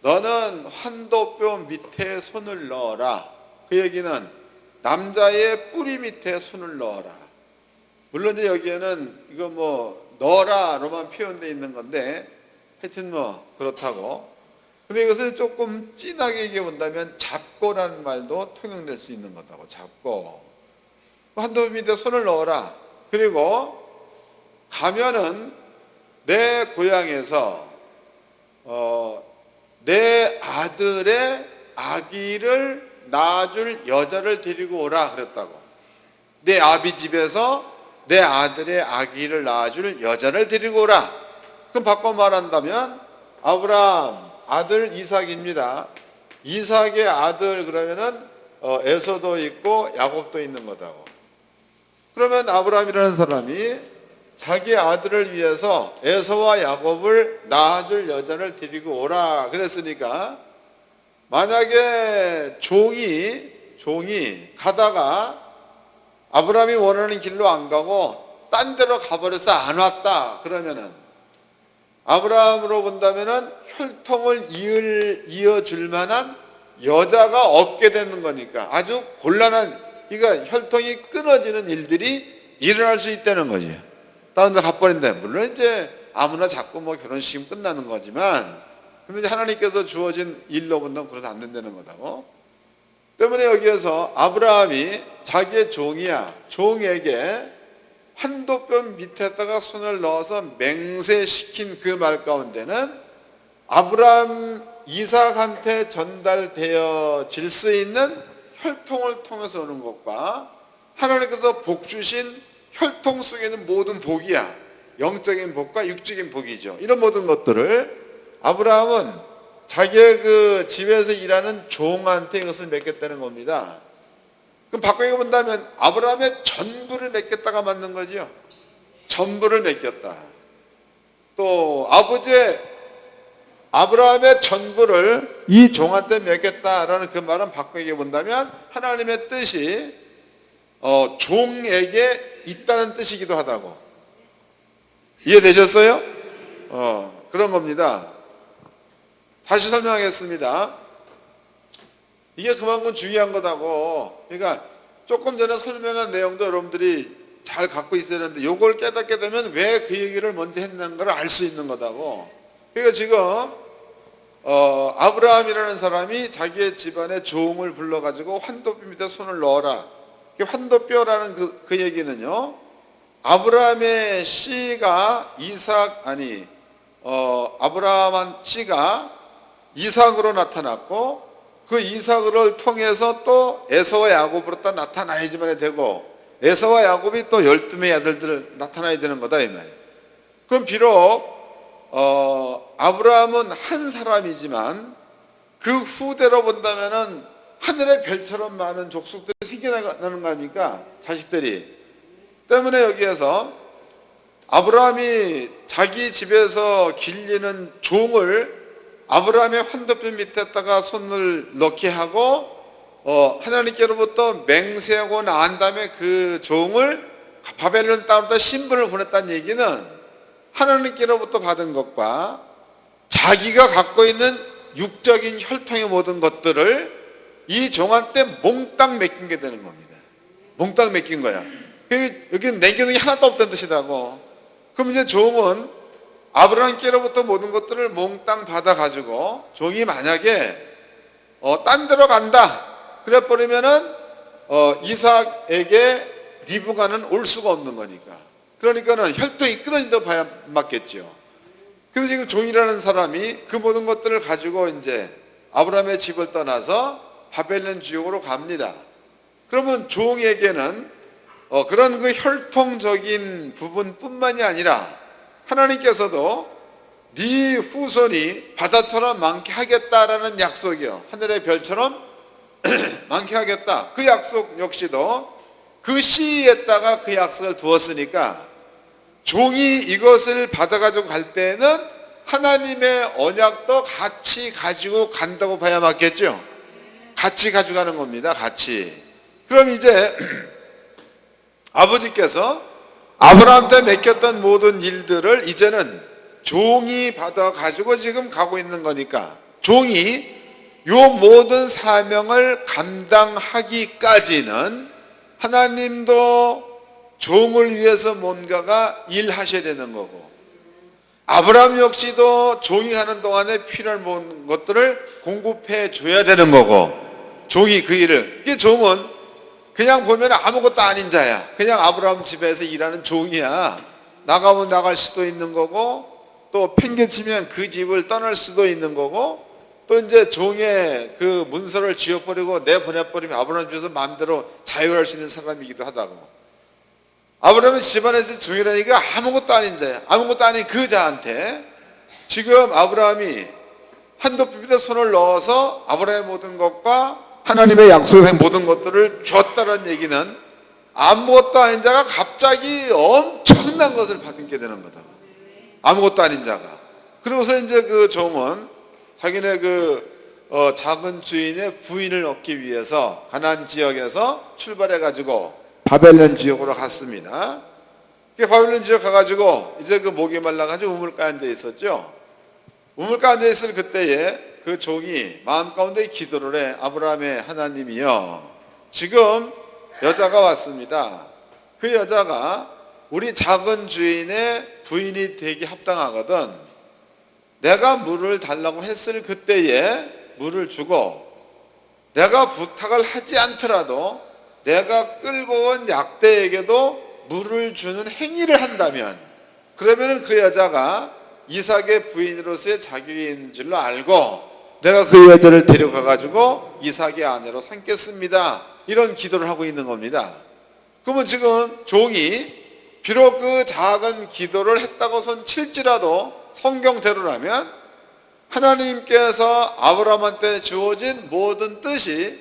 너는 환도뼈 밑에 손을 넣어라. 그 얘기는 남자의 뿌리 밑에 손을 넣어라. 물론 이제 여기에는 이거 뭐 넣어라로만 표현되어 있는 건데 하여튼 뭐 그렇다고. 근데 이것을 조금 진하게 얘기해 본다면 잡고라는 말도 통용될 수 있는 거다고. 잡고. 환도뼈 밑에 손을 넣어라. 그리고 가면은 내 고향에서 내 아들의 아기를 낳아줄 여자를 데리고 오라 그랬다고. 내 아비 집에서 내 아들의 아기를 낳아줄 여자를 데리고 오라. 그럼 바꿔 말한다면 아브라함 아들 이삭입니다. 이삭의 아들 그러면은 에서도 있고 야곱도 있는 거다고. 그러면 아브라함이라는 사람이 자기 아들을 위해서 에서와 야곱을 낳아줄 여자를 데리고 오라 그랬으니까, 만약에 종이 가다가 아브라함이 원하는 길로 안 가고 딴 데로 가버려서 안 왔다 그러면은 아브라함으로 본다면은 혈통을 이어줄 만한 여자가 없게 되는 거니까 아주 곤란한 그러니까 혈통이 끊어지는 일들이 일어날 수 있다는 거지. 다른 데 가버린다. 물론 이제 아무나 자꾸 뭐 결혼식이면 끝나는 거지만, 근데 이제 하나님께서 주어진 일로 본다면 그래서 안 된다는 거다고. 때문에 여기에서 아브라함이 자기의 종에게 환도뼈 밑에다가 손을 넣어서 맹세시킨 그 말 가운데는 아브라함 이삭한테 전달되어질 수 있는 혈통을 통해서 오는 것과 하나님께서 복 주신 혈통 속에 있는 모든 복이야. 영적인 복과 육적인 복이죠. 이런 모든 것들을 아브라함은 자기의 그 집에서 일하는 종한테 이것을 맡겼다는 겁니다. 그럼 바꾸게 본다면 아브라함의 전부를 맡겼다가 맞는 거죠. 전부를 맡겼다. 또 아브라함의 전부를 이 종한테 맡겼다라는 그 말은 바꾸게 본다면 하나님의 뜻이 종에게 있다는 뜻이기도 하다고. 이해되셨어요? 그런 겁니다. 다시 설명하겠습니다. 이게 그만큼 중요한 거다고. 그러니까 조금 전에 설명한 내용도 여러분들이 잘 갖고 있어야 되는데 이걸 깨닫게 되면 왜 그 얘기를 먼저 했는 걸 알 수 있는 거다고. 그러니까 지금 아브라함이라는 사람이 자기의 집안의 종을 불러가지고 환도뼈 밑에 손을 넣어라. 환도뼈라는 그 얘기는요, 아브라함의 씨가 아브라함 씨가 이삭으로 나타났고, 그 이삭을 통해서 또 에서와 야곱으로 또 나타나야지만 되고, 에서와 야곱이 또 12명의 아들들 나타나야 되는 거다 이 말이에요. 그럼 비록 아브라함은 한 사람이지만 그 후대로 본다면은 하늘의 별처럼 많은 족속들이 생겨나는 거 아닙니까? 자식들이. 때문에 여기에서 아브라함이 자기 집에서 길리는 종을 아브라함의 환도뼈 밑에다가 손을 넣게 하고 하나님께로부터 맹세하고 난 다음에 그 종을 바벨론 땅으로 신분을 보냈다는 얘기는 하나님께로부터 받은 것과 자기가 갖고 있는 육적인 혈통의 모든 것들을 이 종한테 몽땅 맡긴 게 되는 겁니다. 몽땅 맡긴 거야. 여기는 남겨놓은 게 하나도 없다는 뜻이라고. 그럼 이제 종은 아브라함께로부터 모든 것들을 몽땅 받아가지고 종이 만약에 딴 데로 간다 그래 버리면은 이삭에게 리브가는 올 수가 없는 거니까. 그러니까는 혈통이 끊어진다고 봐야 맞겠죠. 그래서 지금 종이라는 사람이 그 모든 것들을 가지고 이제 아브라함의 집을 떠나서 바벨론 지역으로 갑니다. 그러면 종에게는 그런 그 혈통적인 부분뿐만이 아니라 하나님께서도 네 후손이 바다처럼 많게 하겠다라는 약속이요, 하늘의 별처럼 많게 하겠다, 그 약속 역시도 그 씨에다가 그 약속을 두었으니까 종이 이것을 받아가지고 갈 때는 하나님의 언약도 같이 가지고 간다고 봐야 맞겠죠. 같이 가져가는 겁니다. 같이. 그럼 이제 아버지께서 아브라함한테 맡겼던 모든 일들을 이제는 종이 받아가지고 지금 가고 있는 거니까 종이 요 모든 사명을 감당하기까지는 하나님도 종을 위해서 뭔가가 일하셔야 되는 거고, 아브라함 역시도 종이 하는 동안에 필요한 모든 것들을 공급해 줘야 되는 거고, 종이 그 일을, 이게 종은 그냥 보면 아무것도 아닌 자야. 그냥 아브라함 집에서 일하는 종이야. 나가면 나갈 수도 있는 거고, 또 팽개치면 그 집을 떠날 수도 있는 거고, 또 이제 종의 그 문서를 지워버리고 내보내버리면 아브라함 집에서 마음대로 자유할 수 있는 사람이기도 하다고. 아브라함의 집안에서 종이라니까 아무것도 아닌 자야. 아무것도 아닌 그 자한테 지금 아브라함이 환도뼈 밑에 손을 넣어서 아브라함의 모든 것과 하나님의 약속의 모든 것들을 줬다는 얘기는 아무것도 아닌 자가 갑자기 엄청난 것을 받게 되는 거다. 아무것도 아닌 자가. 그러고서 이제 그 종은 자기네 작은 주인의 부인을 얻기 위해서 가나안 지역에서 출발해가지고 바벨론 지역으로 갔습니다. 바벨론 지역 가가지고 이제 그 목이 말라가지고 우물가에 앉아 있었죠. 우물가에 앉아 있을 그때에 그 종이 마음 가운데 기도를 해. 아브라함의 하나님이여, 지금 여자가 왔습니다. 그 여자가 우리 작은 주인의 부인이 되기 합당하거든. 내가 물을 달라고 했을 그때에 물을 주고, 내가 부탁을 하지 않더라도 내가 끌고 온 약대에게도 물을 주는 행위를 한다면, 그러면 그 여자가 이삭의 부인으로서의 자격이 있는 줄로 알고 내가 그 여자를 데려가 가지고 이삭의 아내로 삼겠습니다. 이런 기도를 하고 있는 겁니다. 그러면 지금 종이 비록 그 작은 기도를 했다고 칠지라도 성경대로라면 하나님께서 아브라함한테 주어진 모든 뜻이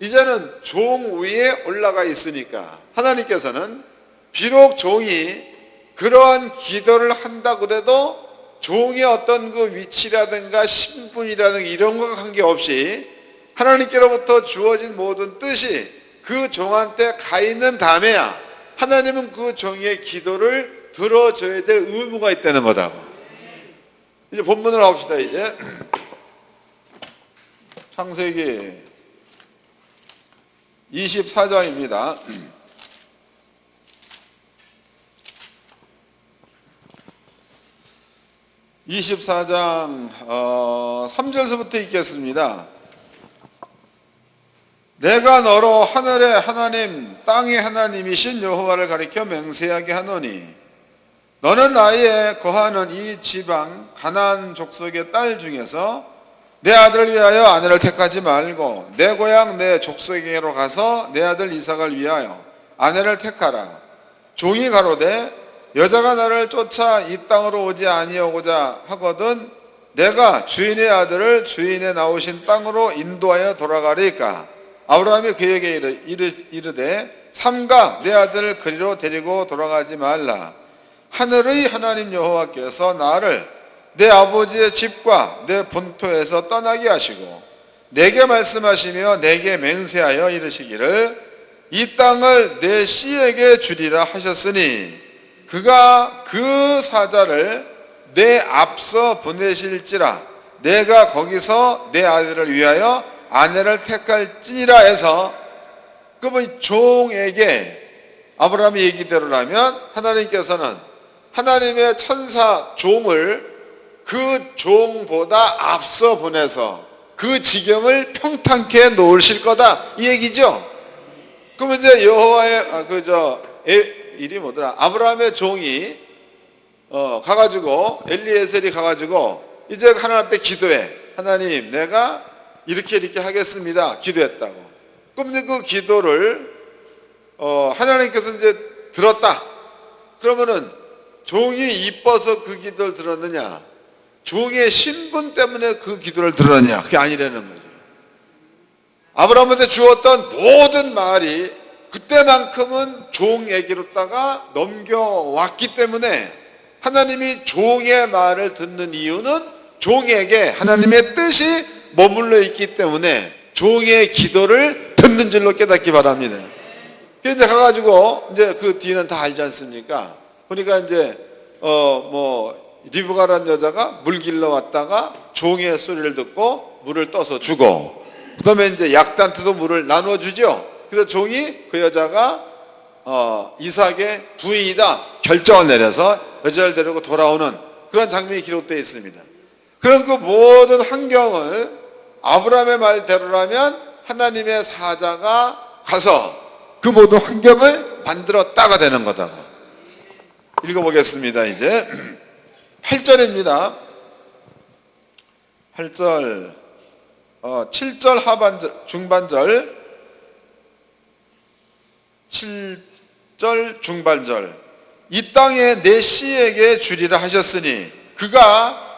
이제는 종 위에 올라가 있으니까, 하나님께서는 비록 종이 그러한 기도를 한다 그래도 종의 어떤 그 위치라든가 신분이라든가 이런 것과 관계없이 하나님께로부터 주어진 모든 뜻이 그 종한테 가 있는 다음에야 하나님은 그 종의 기도를 들어줘야 될 의무가 있다는 거다. 이제 본문을 봅시다. 이제 창세기 24장입니다. 24장 3절서부터 읽겠습니다. 내가 너로 하늘의 하나님 땅의 하나님이신 여호와를 가리켜 맹세하게 하노니 너는 나의 거하는 이 지방 가나안 족속의 딸 중에서 내 아들을 위하여 아내를 택하지 말고 내 고향 내 족속에게로 가서 내 아들 이삭을 위하여 아내를 택하라. 종이 가로되 여자가 나를 쫓아 이 땅으로 오지 아니하고자 하거든 내가 주인의 아들을 주인의 나오신 땅으로 인도하여 돌아가리까. 아브라함이 그에게 이르되 삼가 내 아들을 그리로 데리고 돌아가지 말라. 하늘의 하나님 여호와께서 나를 내 아버지의 집과 내 본토에서 떠나게 하시고 내게 말씀하시며 내게 맹세하여 이르시기를 이 땅을 내 씨에게 주리라 하셨으니 그가 그 사자를 내 앞서 보내실지라 내가 거기서 내 아들을 위하여 아내를 택할지니라 해서, 그러면 종에게 아브라함의 얘기대로라면 하나님께서는 하나님의 천사 종을 그 종보다 앞서 보내서 그 지경을 평탄케 놓으실 거다 이 얘기죠. 그러면 이제 여호와의 일이 뭐더라, 아브라함의 종이 가가지고 엘리에셀이 가가지고 이제 하나님 앞에 기도해. 하나님 내가 이렇게 하겠습니다 기도했다고. 그럼 이제 그 기도를 하나님께서 이제 들었다. 그러면은 종이 이뻐서 그 기도를 들었느냐, 종의 신분 때문에 그 기도를 들었느냐, 그게 아니라는 거죠. 아브라함한테 주었던 모든 말이 그때만큼은 종에게로다가 넘겨왔기 때문에 하나님이 종의 말을 듣는 이유는 종에게 하나님의 뜻이 머물러 있기 때문에 종의 기도를 듣는 줄로 깨닫기 바랍니다. 이제 가가지고 이제 그 뒤는 다 알지 않습니까? 그러니까 이제 리브가라는 여자가 물 길러 왔다가 종의 소리를 듣고 물을 떠서 주고, 그 다음에 이제 약단한테도 물을 나누어 주죠. 그래서 종이 그 여자가 이삭의 부인이다 결정을 내려서 여자를 데리고 돌아오는 그런 장면이 기록되어 있습니다. 그런 그 모든 환경을 아브라함의 말대로라면 하나님의 사자가 가서 그 모든 환경을 만들었다가 되는 거다. 읽어보겠습니다. 이제 8절입니다. 8절 7절 하반절 중반절 7절 중반절 이 땅에 내 씨에게 주리라 하셨으니 그가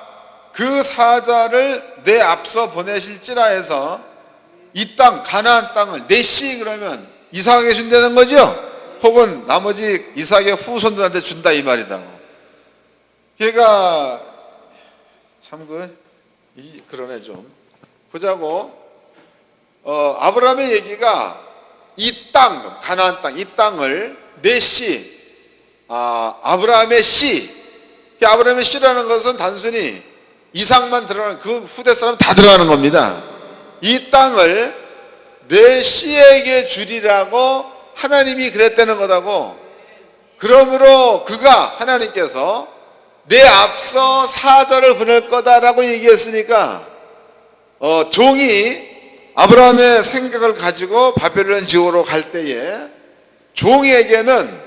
그 사자를 내 앞서 보내실지라 해서 이 땅 가나안 땅을 내 씨 그러면 이삭에게 준다는 거죠. 혹은 나머지 이삭의 후손들한테 준다 이 말이다. 걔가 참 그러네 좀 보자고. 아브라함의 얘기가 이 땅 가나안 땅 이 땅을 내 씨, 아브라함의 씨. 아브라함의 씨라는 것은 단순히 이삭만 들어가는 그 후대 사람 다 들어가는 겁니다. 이 땅을 내 씨에게 주리라고 하나님이 그랬다는 거다고. 그러므로 그가 하나님께서 내 앞서 사자를 보낼 거다라고 얘기했으니까 종이 아브라함의 생각을 가지고 바벨론 지옥으로 갈 때에 종에게는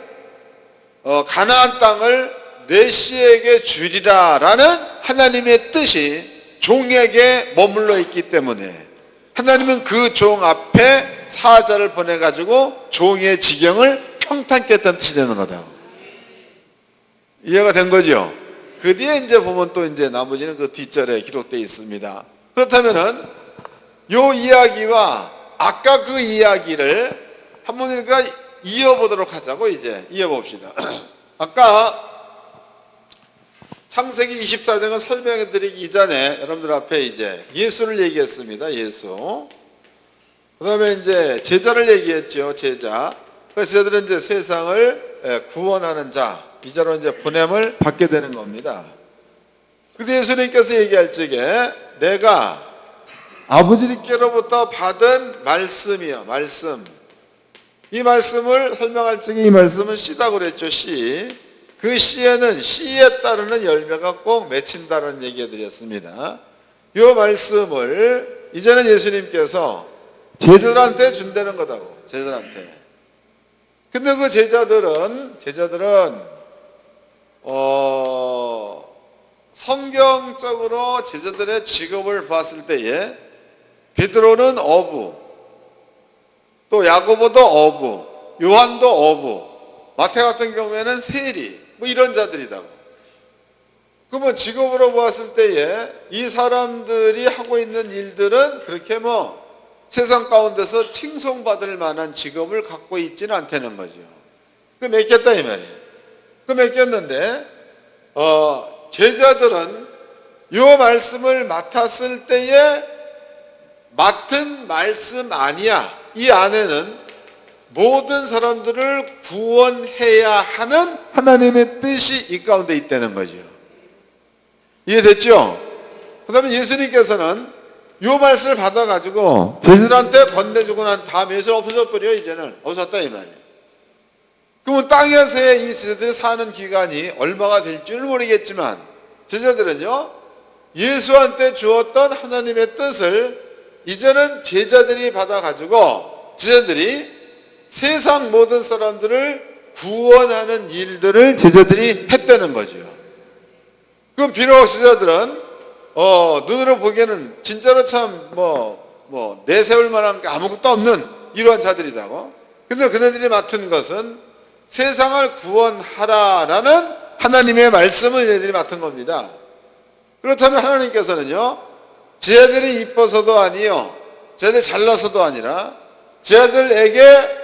가나안 땅을 내 씨에게 주리라라는 하나님의 뜻이 종에게 머물러 있기 때문에 하나님은 그 종 앞에 사자를 보내가지고 종의 지경을 평탄케 했다는 뜻이 되는 거다. 이해가 된 거죠? 그 뒤에 이제 보면 또 이제 나머지는 그 뒷절에 기록되어 있습니다. 그렇다면은 요 이야기와 아까 그 이야기를 한번 우리가 이어보도록 하자고. 이제 이어봅시다. 아까 창세기 24장을 설명해 드리기 전에 여러분들 앞에 이제 예수를 얘기했습니다. 예수. 그 다음에 이제 제자를 얘기했죠. 제자. 그래서 제자들은 이제 세상을 구원하는 자, 이자로 이제 보냄을 받게 되는 겁니다. 근데 예수님께서 얘기할 적에 내가 아버지께로부터 받은 말씀이요. 말씀. 이 말씀을 설명할 적에 이 말씀은 씨다고 그랬죠. 씨. 그 씨에는 씨에 따르는 열매가 꼭 맺힌다는 얘기 드렸습니다. 이 말씀을 이제는 예수님께서 제자들한테 준다는 거다고. 제자들한테. 근데 그 제자들은 성경적으로 제자들의 직업을 봤을 때에 베드로는 어부, 또 야고보도 어부, 요한도 어부, 마태 같은 경우에는 세리, 뭐 이런 자들이다고. 그러면 직업으로 보았을 때에 이 사람들이 하고 있는 일들은 그렇게 뭐 세상 가운데서 칭송받을 만한 직업을 갖고 있지는 않다는 거죠. 그 맡겼다 이 말이에요. 그 맡겼는데 제자들은 이 말씀을 맡았을 때에 맡은 말씀 아니야. 이 안에는 모든 사람들을 구원해야 하는 하나님의 뜻이 이 가운데 있다는 거죠. 이해됐죠? 그 다음에 예수님께서는 이 말씀을 받아가지고 제자들한테 건네주고 난 다음에 예수는 없어져 버려. 이제는 없었다 이 말이에요. 그러면 땅에서의 이 제자들이 사는 기간이 얼마가 될지는 모르겠지만 제자들은요 예수한테 주었던 하나님의 뜻을 이제는 제자들이 받아가지고 제자들이 세상 모든 사람들을 구원하는 일들을 제자들이 했다는 거죠. 그럼 비록 제자들은 눈으로 보기에는 진짜로 참 내세울 만한 게 아무것도 없는 이러한 자들이라고. 근데 그네들이 맡은 것은 세상을 구원하라라는 하나님의 말씀을 얘네들이 맡은 겁니다. 그렇다면 하나님께서는요 쟤들이 이뻐서도 아니요 쟤들 잘나서도 아니라 쟤들에게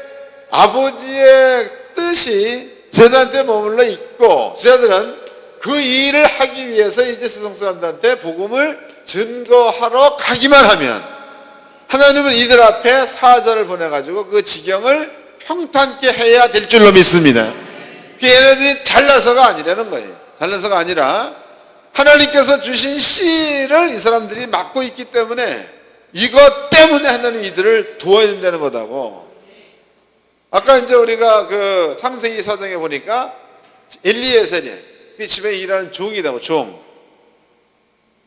아버지의 뜻이 쟤들한테 머물러 있고 쟤들은 그 일을 하기 위해서 이제 세상 사람들한테 복음을 증거하러 가기만 하면 하나님은 이들 앞에 사자를 보내가지고 그 지경을 평탄케 해야 될 줄로 믿습니다. 얘네들이 잘나서가 아니라는 거예요. 잘나서가 아니라 하나님께서 주신 씨를 이 사람들이 맡고 있기 때문에 이것 때문에 하나님 이들을 도와야 된다는 거다고. 아까 이제 우리가 그 창세기 4장에 보니까 엘리에셀이 그 집에 일하는 종이다고. 종.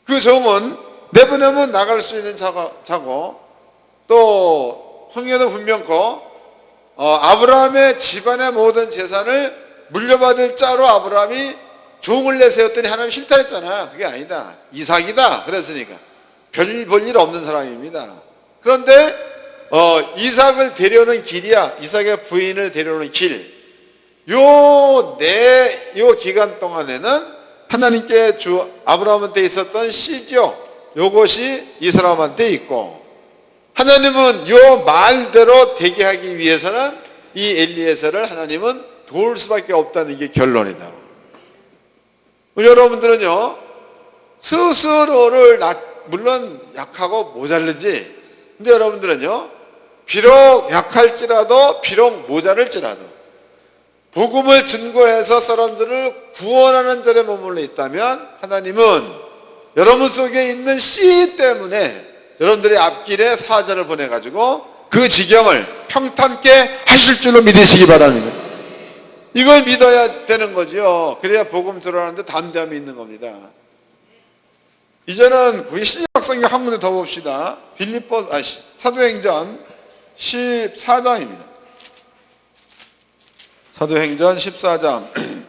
그 종은 내보내면 나갈 수 있는 자고 또 형제도 분명코 아브라함의 집안의 모든 재산을 물려받을 자로 아브라함이 종을 내세웠더니 하나님 싫다 했잖아. 그게 아니다. 이삭이다. 그랬으니까 별 볼 일 없는 사람입니다. 그런데 이삭을 데려오는 길이야. 이삭의 부인을 데려오는 길. 요 기간 동안에는 하나님께 아브라함한테 있었던 씨죠. 요것이 이 사람한테 있고 하나님은 요 말대로 되게 하기 위해서는 이 엘리에셀을 하나님은 도울 수밖에 없다는 게 결론이다. 여러분들은요 스스로를 물론 약하고 모자르지 근데 여러분들은요 비록 약할지라도 비록 모자랄지라도 복음을 증거해서 사람들을 구원하는 자리에 머물러 있다면 하나님은 여러분 속에 있는 씨 때문에 여러분들의 앞길에 사자를 보내가지고 그 지경을 평탄케 하실 줄로 믿으시기 바랍니다. 이걸 믿어야 되는 거죠. 그래야 복음 들어가는데 담대함이 있는 겁니다. 이제는 우리 신약성경 한 군데 더 봅시다. 사도행전 14장입니다. 사도행전 14장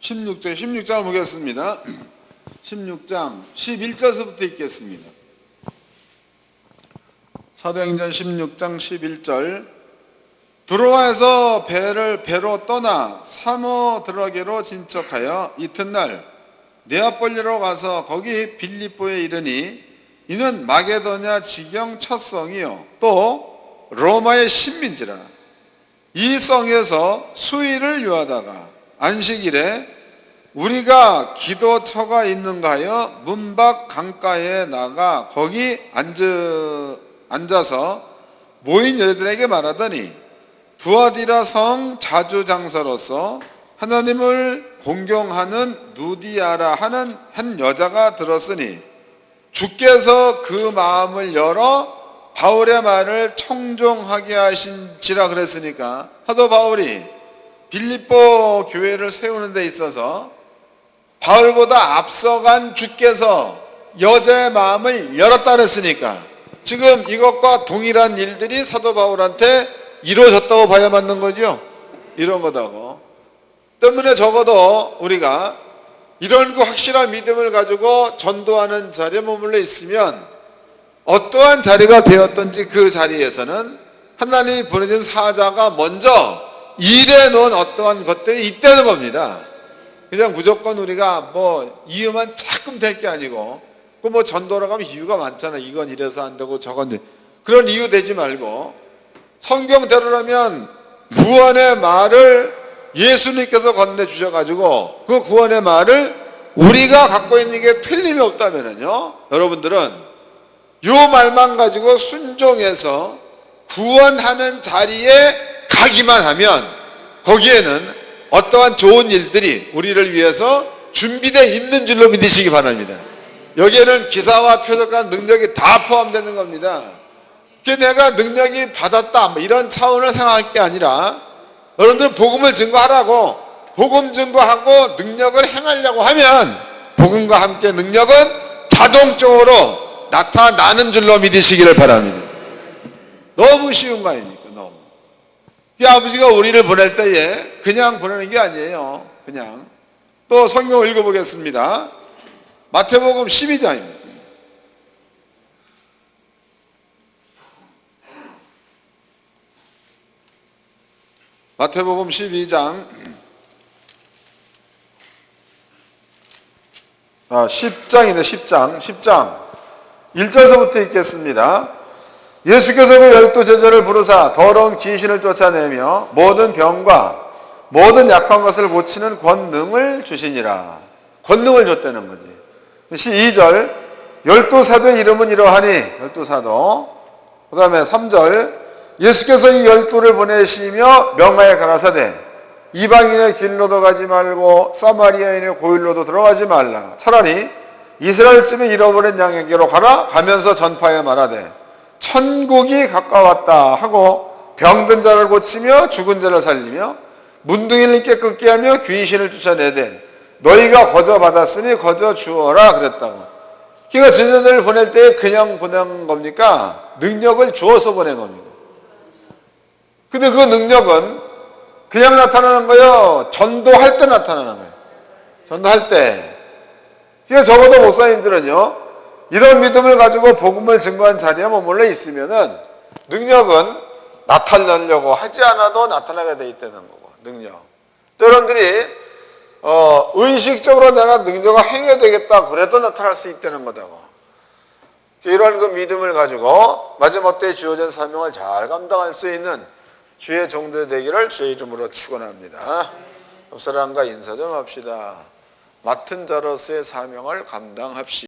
16장을 보겠습니다. 16장 11절서부터 읽겠습니다. 사도행전 16장 11절 드로아에서 배로 떠나 사모드라게로 진척하여 이튿날 네아폴리로 가서 거기 빌립보에 이르니 이는 마게도냐 지경 첫 성이요 또 로마의 신민지라. 이 성에서 수일을 유하다가 안식일에 우리가 기도처가 있는가 하여 문밖 강가에 나가 거기 앉아서 모인 여자들에게 말하더니 두아디라 성 자주장사로서 하나님을 공경하는 누디아라 하는 한 여자가 들었으니 주께서 그 마음을 열어 바울의 말을 청종하게 하신지라 그랬으니까 사도 바울이 빌립보 교회를 세우는 데 있어서 바울보다 앞서간 주께서 여자의 마음을 열었다 그랬으니까 지금 이것과 동일한 일들이 사도 바울한테 이루어졌다고 봐야 맞는 거죠. 이런 거다고. 때문에 적어도 우리가 이런 그 확실한 믿음을 가지고 전도하는 자리에 머물러 있으면 어떠한 자리가 되었든지 그 자리에서는 하나님이 보내준 사자가 먼저 일해 놓은 어떠한 것들이 있다는 겁니다. 그냥 무조건 우리가 뭐 이유만 조금 될 게 아니고 그 뭐 전도로 가면 이유가 많잖아. 이건 이래서 안 되고 저건 그런 이유 되지 말고 성경대로라면 구원의 말을 예수님께서 건네주셔가지고 그 구원의 말을 우리가 갖고 있는 게 틀림이 없다면요 여러분들은 요 말만 가지고 순종해서 구원하는 자리에 가기만 하면 거기에는 어떠한 좋은 일들이 우리를 위해서 준비되어 있는 줄로 믿으시기 바랍니다. 여기에는 기사와 표적과 능력이 다 포함되는 겁니다. 내가 능력이 받았다 이런 차원을 생각할 게 아니라 여러분들은 복음을 증거하라고 복음 증거하고 능력을 행하려고 하면 복음과 함께 능력은 자동적으로 나타나는 줄로 믿으시기를 바랍니다. 너무 쉬운 거 아닙니까? 너무. 이 아버지가 우리를 보낼 때에 그냥 보내는 게 아니에요. 그냥. 또 성경을 읽어보겠습니다. 마태복음 12장입니다. 마태복음 12장 10장이네. 10장 1절서부터 읽겠습니다. 예수께서 그 12제자를 부르사 더러운 귀신을 쫓아내며 모든 병과 모든 약한 것을 고치는 권능을 주시니라. 권능을 줬다는 거지. 12절 12사도의 이름은 이러하니 12사도. 그 다음에 3절 예수께서 이 12를 보내시며 명하여 가라사대 이방인의 길로도 가지 말고 사마리아인의 고일로도 들어가지 말라. 차라리 이스라엘쯤에 잃어버린 양에게로 가면서 전파해 말하되 천국이 가까웠다 하고 병든 자를 고치며 죽은 자를 살리며 문둥이를 깨끗게 하며 귀신을 쫓아내되 너희가 거저 받았으니 거저 주어라 그랬다고. 그러니까 제자들을 보낼 때 그냥 보낸 겁니까? 능력을 주어서 보낸 겁니다. 근데 그 능력은 그냥 나타나는 거예요? 전도할 때 나타나는 거예요? 전도할 때. 그러니까 적어도 목사님들은요 이런 믿음을 가지고 복음을 증거한 자리에 머물러 있으면은 능력은 나타내려고 하지 않아도 나타나게 돼 있다는 거고, 능력. 또 여러분들이 의식적으로 내가 능력을 행해야 되겠다 그래도 나타날 수 있다는 거다고. 이런 그 믿음을 가지고 마지막 때에 주어진 사명을 잘 감당할 수 있는 주의 종들 되기를 주의 이름으로 축원합니다. 옆 사람과 인사 좀 합시다. 맡은 자로서의 사명을 감당합시다.